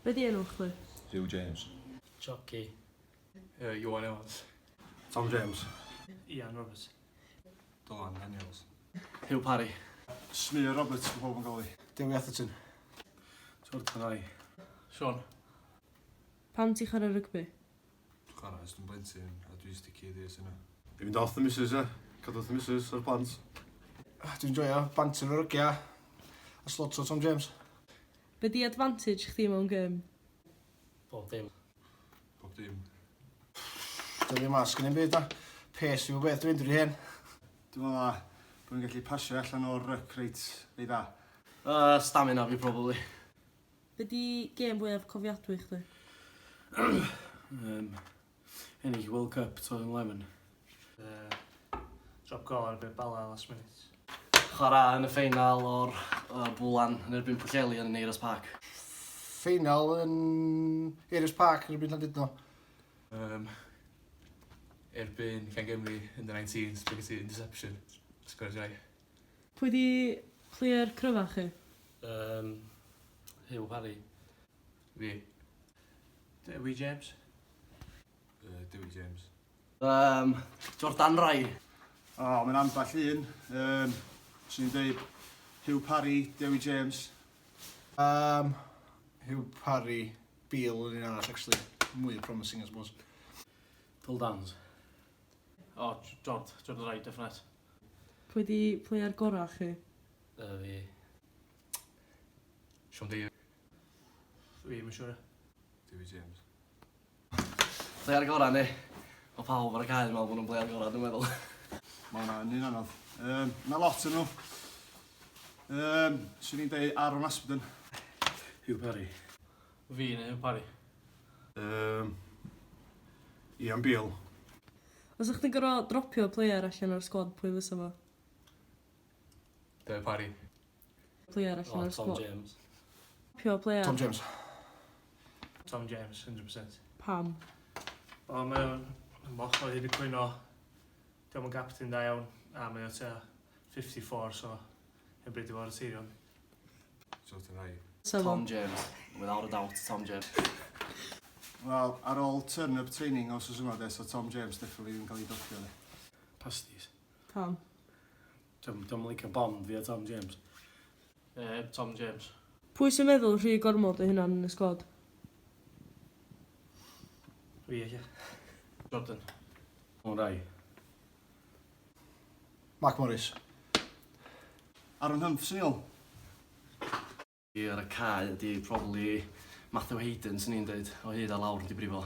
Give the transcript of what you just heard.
Be di enw chdi? Hugh James. Jockey. Iwan Evans. Tom James. Ian Roberts. Dylan Daniels. Hugh Parry. Smear Roberts, mae pobl yn gael ei. Dewi Atherton. Jordan Rai. Sean. Pam ti chwarae rygbi? Dwi'n chwarae ys dwi'n blentyn a dwi'n sticky ddys yna. Fi fynd off y missus cadw off y missus o'r plant. Dwi'n joio banter o'r rygia a slot o Tom James. Be di advantage chdi mewn gym? Bob dim. Bob dim. Dwi'n ddim mas gen i'n byd da. Pace fi o beth dwi'n drwy hyn. Dwi'n meddwl na bod fi'n gallu pasio allan o'r ryc reit dda. Stamina fi, probably. Be di gêm fwyaf cofiadwy chdi? Ennill World Cup 2011. Drop goal ar y bit bala last minute. Chwarae yn y ffeinal o'r Bwlan yn erbyn Pwllheli yn Eiros Park. Ffeinal yn Eiros Park yn erbyn Llandudno. Erbyn Llangymru yn the 19s, dwi'n gyda interception. Sgwrs rai. Pwy di player cryfa chi? Hugh Parry. Fi. Dewi James. Dewi James. Jordan Rai. Mae'n amball un. Swn i'n dweud Hugh Parry, Dewi James. Hugh Parry, Beale yn un arall, actually. Mwy promising, I suppose. Phil Dans. Jordan Rai, definite. Pwy di player gorau chi? Fi. Sean Day. Fi, mae'n siŵr. Dewi James. Player gorau ni. O pawb ar y cael meddwl bod nhw'n player gorau, dwi'n meddwl. Mae hwnna'n un anodd. Mae lot yn nhw. Swn i'n dweud Aaron Aspden. Hugh Parry. Fi neu Hugh Parry. Ian Beale. Os ydych chi'n gorau dropio player allan o'r sgwad, pwy fysa fo? Dewi Parry. Player allan o'r Tom sgwad. James. Dropio player. Tom James. Tom James, 100%. Pam? Mae'n moch o hyd y cwyno. Diolch yn captain da iawn. A mae o tua 54, so yn bryd i fod y tirion. Jordan Rai. Tom James. Without a doubt, Tom James. Wel, ar ôl turn-up training os oes yma, so Tom James definitely yn cael ei dopio. Pasties. Pam? Dwi'n licio bond fi a Tom James. Tom James. Pwy sy'n meddwl rhy gormod o hynna'n y sgwad? Fi eich. Jordan. O'n rai. Mark Morris. Aaron Humph, sy'n iol? Ar y cae ydi probably Matthew Hayden, sy'n ni'n dweud, o hyd a lawr wedi brifo.